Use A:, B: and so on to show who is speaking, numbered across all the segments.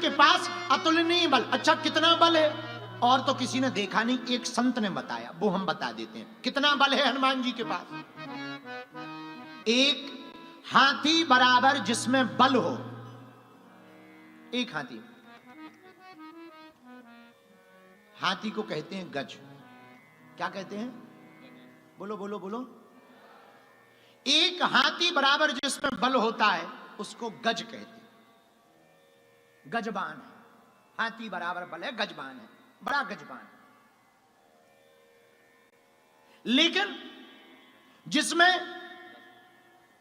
A: के पास अतुलनीय बल। अच्छा कितना बल है? और तो किसी ने देखा नहीं, एक संत ने बताया, वो हम बता देते हैं। कितना बल है हनुमान जी के पास? एक हाथी बराबर जिसमें बल हो। एक हाथी, हाथी को कहते हैं गज। क्या कहते हैं? बोलो बोलो बोलो। एक हाथी बराबर जिसमें बल होता है उसको गज कहते हैं। गजबान है, हाथी बराबर बल है, गजबान है, बड़ा गजबान है। लेकिन जिसमें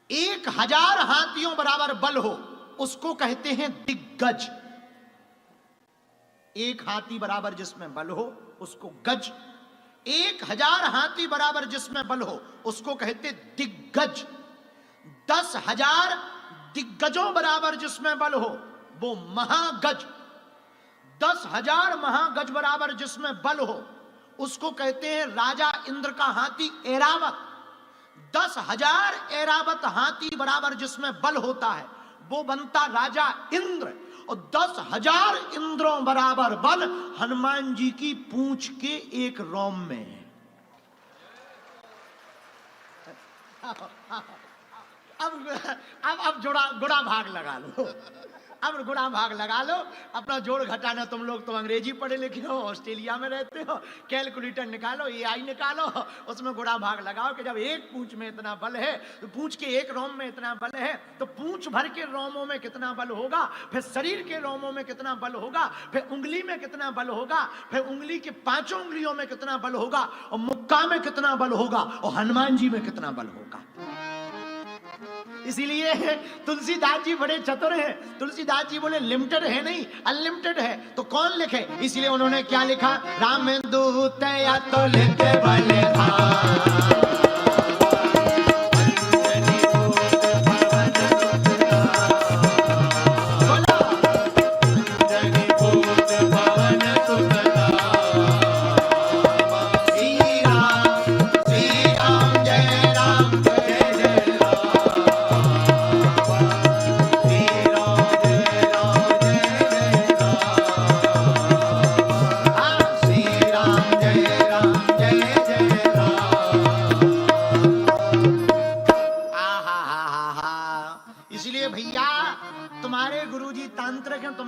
A: 1000 हाथियों बराबर बल हो उसको कहते हैं दिग्गज। एक हाथी बराबर जिसमें बल हो उसको गज, 1000 हाथी बराबर जिसमें बल हो उसको कहते दिग्गज। 10,000 दिग्गजों बराबर जिसमें बल हो वो महागज। 10,000 महागज बराबर जिसमें बल हो उसको कहते हैं राजा इंद्र का हाथी ऐरावत। 10,000 ऐरावत हाथी बराबर जिसमें बल होता है वो बनता राजा इंद्र। और 10,000 इंद्रों बराबर बल हनुमान जी की पूंछ के एक रोम में है। अब गुड़ा भाग लगा लो, अब गुड़ा भाग लगा लो। अपना जोड़ घटाना, तुम लोग तो अंग्रेजी पढ़े लिखे हो, ऑस्ट्रेलिया में रहते हो, कैलकुलेटर निकालो, एआई निकालो, उसमें गुड़ा भाग लगाओ कि जब एक पूंछ में इतना बल है तो पूंछ के एक रोम में इतना बल है तो पूंछ भर के रोमों में कितना बल होगा, फिर शरीर के रोमों में कितना बल होगा, फिर उंगली में कितना बल होगा, फिर उंगली के 5 उंगलियों में कितना बल होगा, और मुक्का में कितना बल होगा, और हनुमान जी में कितना बल होगा। इसीलिए तुलसीदास जी बड़े चतुर हैं। तुलसीदास जी बोले लिमिटेड है नहीं, अनलिमिटेड है। तो कौन लिखे? इसलिए उन्होंने क्या लिखा? राम दूत या तो लिखे बलिहार,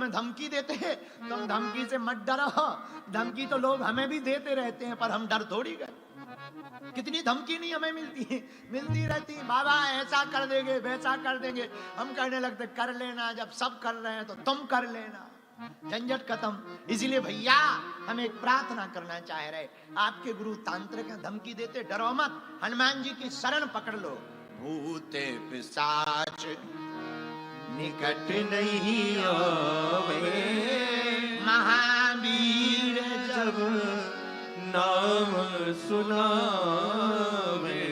A: धमकी देते हैं। तुम धमकी से मत डरो, धमकी तो लोग हमें भी देते रहते हैं पर हम डर थोड़ी गए। कितनी धमकी नहीं हमें मिलती रहती। बाबा ऐसा कर देंगे, वैसा कर देंगे। हम कहने लगते कर लेना, जब सब कर रहे हैं तो तुम कर लेना, झंझट खत्म। इसीलिए भैया हम एक प्रार्थना करना चाह रहे, आपके गुरु तांत्रिक धमकी देते, डरो मत, हनुमान जी की शरण पकड़ लो। भूते पिशाच निकट नहीं आवे, महावीर जब नाम सुनावे।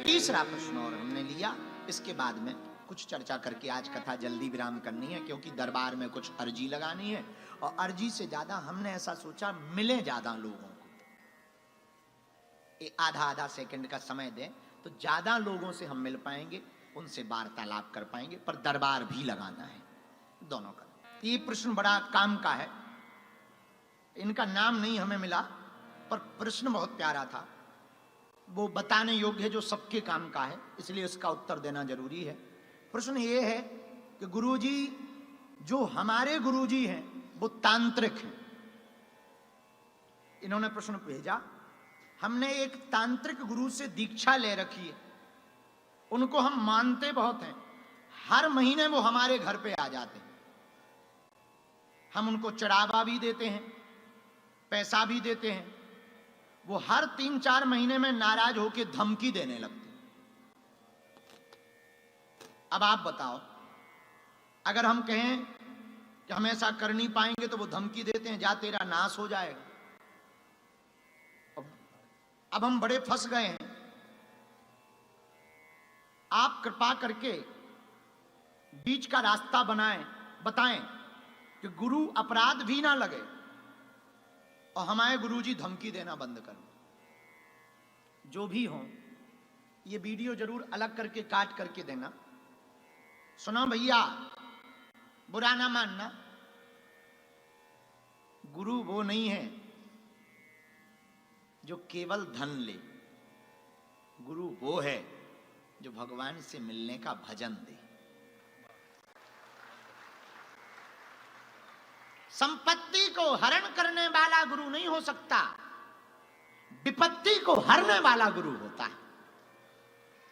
A: तीसरा प्रश्न और हमने लिया, इसके बाद में कुछ चर्चा करके आज कथा जल्दी विराम करनी है, क्योंकि दरबार में कुछ अर्जी लगानी है। और अर्जी से ज्यादा हमने ऐसा सोचा मिले ज्यादा लोगों को, आधा सेकंड का समय दें तो ज्यादा लोगों से हम मिल पाएंगे, उनसे वार्तालाप कर पाएंगे, पर दरबार भी लगाना है दोनों का। ये प्रश्न बड़ा काम का है, इनका नाम नहीं हमें मिला पर प्रश्न बहुत प्यारा था, वो बताने योग्य है, जो सबके काम का है, इसलिए इसका उत्तर देना जरूरी है। प्रश्न ये है कि गुरुजी, जो हमारे गुरुजी हैं वो तांत्रिक हैं। इन्होंने प्रश्न भेजा, हमने एक तांत्रिक गुरु से दीक्षा ले रखी है, उनको हम मानते बहुत हैं, हर महीने वो हमारे घर पे आ जाते हैं, हम उनको चढ़ावा भी देते हैं, पैसा भी देते हैं, वो हर 3-4 महीने में नाराज होकर धमकी देने लगते हैं। अब आप बताओ, अगर हम कहें कि हम ऐसा कर नहीं पाएंगे तो वो धमकी देते हैं, जा तेरा नाश हो जाएगा। अब हम बड़े फंस गए हैं। आप कृपा करके बीच का रास्ता बनाएं, बताएं कि गुरु अपराध भी ना लगे और हमारे गुरुजी धमकी देना बंद कर। जो भी हो, ये वीडियो जरूर अलग करके काट करके देना। सुनो भैया, बुरा ना मानना, गुरु वो नहीं है जो केवल धन ले, गुरु वो है जो भगवान से मिलने का भजन दे। संपत्ति को हरण करने वाला गुरु नहीं हो सकता, विपत्ति को हरने वाला गुरु होता है।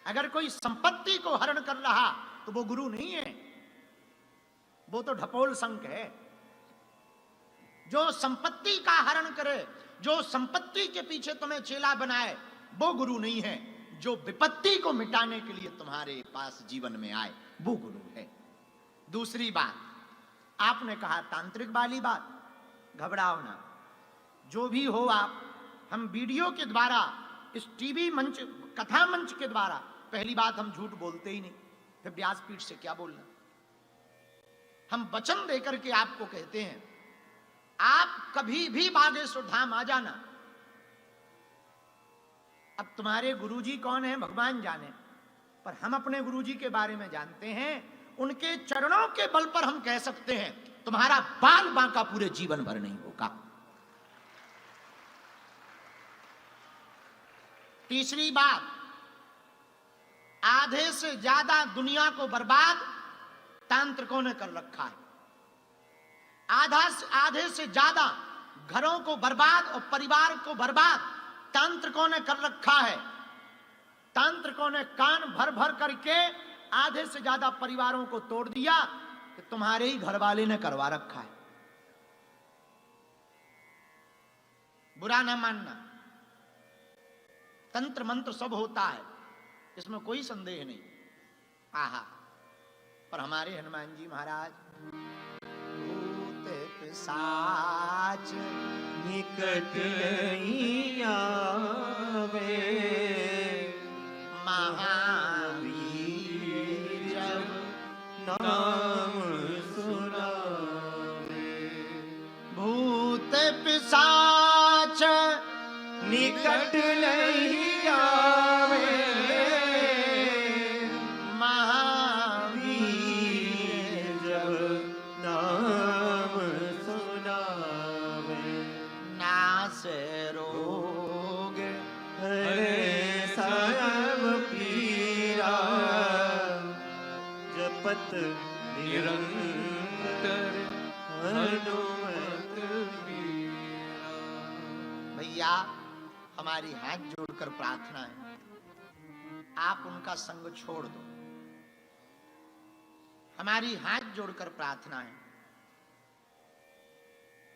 A: अगर कोई संपत्ति को हरण कर रहा तो वो गुरु नहीं है, वो तो ढपोल संक है। जो संपत्ति का हरण करे, जो संपत्ति के पीछे तुम्हें चेला बनाए, वो गुरु नहीं है। जो विपत्ति को मिटाने के लिए तुम्हारे पास जीवन में आए, वो गुरु है। दूसरी बात, आपने कहा तांत्रिक वाली बात, घबराओ ना, जो भी हो आप, हम वीडियो के द्वारा, इस टीवी मंच, कथा मंच के द्वारा, पहली बात हम झूठ बोलते ही नहीं, फिर व्यासपीठ से क्या बोलना। हम वचन देकर के आपको कहते हैं, आप कभी भी बागेश्वर धाम आ जाना। अब तुम्हारे गुरुजी कौन है भगवान जाने, पर हम अपने गुरुजी के बारे में जानते हैं। उनके चरणों के बल पर हम कह सकते हैं तुम्हारा बाल बांका पूरे जीवन भर नहीं होगा। तीसरी बात, आधे से ज्यादा दुनिया को बर्बाद तांत्रिकों ने कर रखा है। आधे से ज्यादा घरों को बर्बाद और परिवार को बर्बाद तांत्रिकों ने कर रखा है। तांत्रिकों ने कान भर भर करके आधे से ज्यादा परिवारों को तोड़ दिया कि तुम्हारे ही घर वाले ने करवा रखा है। बुरा ना मानना, तंत्र मंत्र सब होता है, इसमें कोई संदेह नहीं। आहा, पर हमारे हनुमान जी महाराज, भूत पिशाच
B: निकट नहीं आवे,
A: महावीर जब
B: नाम सुनावे।
A: भूत पिशाच
B: निकट नहीं आवे,
A: महावीर
B: जब नाम सुनावे।
A: नास रोग
B: हरे सब पीरा, जपत निरंतर हनुमत वीरा।
A: भैया, हमारी हाथ जोड़कर प्रार्थना है, आप उनका संग छोड़ दो। हमारी हाथ जोड़कर प्रार्थना है,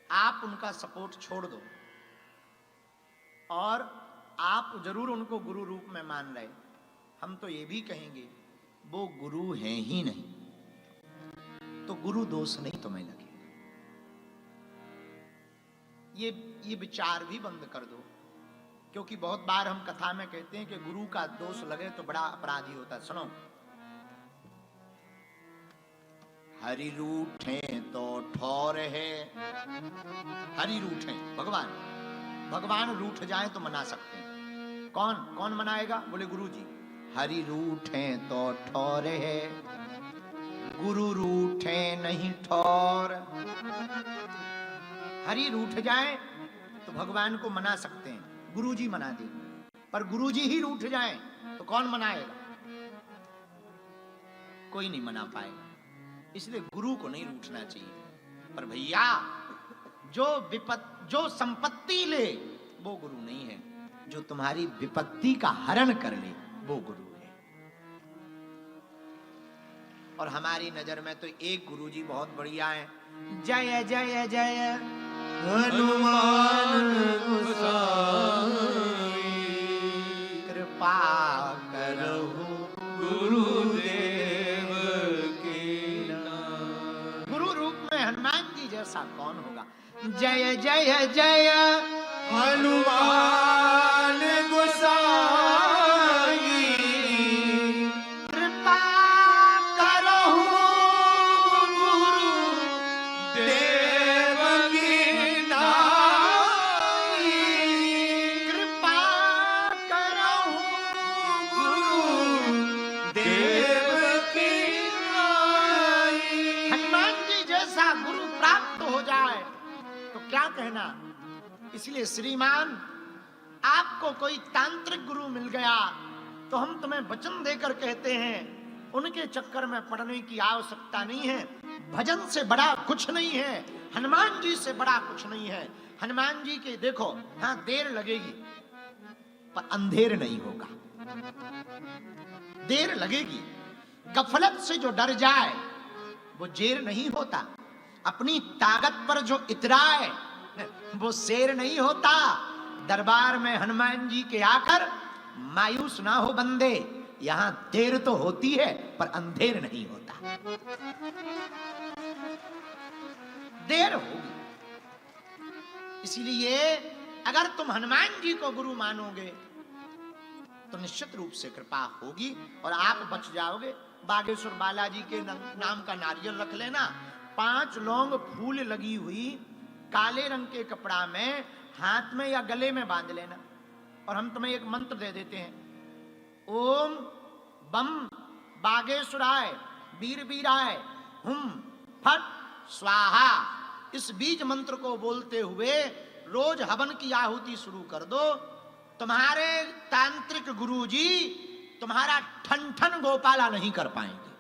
A: आप उनका सपोर्ट छोड़ दो। और आप जरूर उनको गुरु रूप में मान रहे, हम तो ये भी कहेंगे वो गुरु हैं ही नहीं, तो गुरु दोष नहीं तुम्हें लगे। ये विचार भी बंद कर दो, क्योंकि बहुत बार हम कथा में कहते हैं कि गुरु का दोष लगे तो बड़ा अपराधी होता है। सुनो, हरि रूठे तो ठौर है। हरि रूठे, भगवान रूठ जाए तो मना सकते हैं। कौन मनाएगा? बोले गुरु जी। हरि रूठे तो ठौर है, गुरु रूठे नहीं ठौर। हरि रूठ जाए तो भगवान को मना सकते हैं, गुरुजी मना दे, पर गुरुजी ही रूठ जाए तो कौन मनाएगा? कोई नहीं मना पाएगा। इसलिए गुरु को नहीं रूठना चाहिए। पर भैया, जो संपत्ति ले वो गुरु नहीं है, जो तुम्हारी विपत्ति का हरण कर ले वो गुरु है। और हमारी नजर में तो एक गुरुजी बहुत बढ़िया है, जय जय जय
B: हनुमान गोसाई।
A: कृपा करहु
B: गुरुदेव के नाम।
A: गुरु रूप में हनुमान जी जैसा कौन होगा? जय जय जय
B: हनुमान गोसाई।
A: कृपा करहु
B: देव की नाई।
A: कृपा करहु
B: देव की नाई।
A: हनुमान जी जैसा गुरु प्राप्त हो जाए तो क्या कहना। इसलिए श्रीमान, आपको कोई तांत्रिक गुरु मिल गया तो हम तुम्हें वचन देकर कहते हैं, उनके चक्कर में पड़ने की आवश्यकता नहीं है। भजन से बड़ा कुछ नहीं है, हनुमान जी से बड़ा कुछ नहीं है। हनुमान जी के देखो, हाँ देर लगेगी पर अंधेर नहीं होगा। देर लगेगी, गफलत से जो डर जाए वो जेर नहीं होता। अपनी ताकत पर जो इतराए वो शेर नहीं होता। दरबार में हनुमान जी के आकर मायूस ना हो बंदे, यहां देर तो होती है पर अंधेर नहीं होता। देर होगी। इसलिए अगर तुम हनुमान जी को गुरु मानोगे तो निश्चित रूप से कृपा होगी और आप बच जाओगे। बागेश्वर बालाजी के नाम का नारियल रख लेना, 5 लौंग फूल लगी हुई काले रंग के कपड़ा में हाथ में या गले में बांध लेना। और हम तुम्हें एक मंत्र दे देते हैं, ओम बम बागेश्वराय वीर वीराय हुम फट स्वाहा। इस बीज मंत्र को बोलते हुए रोज हवन की आहुति शुरू कर दो। तुम्हारे तांत्रिक गुरुजी तुम्हारा ठन ठन गोपाला नहीं कर पाएंगे।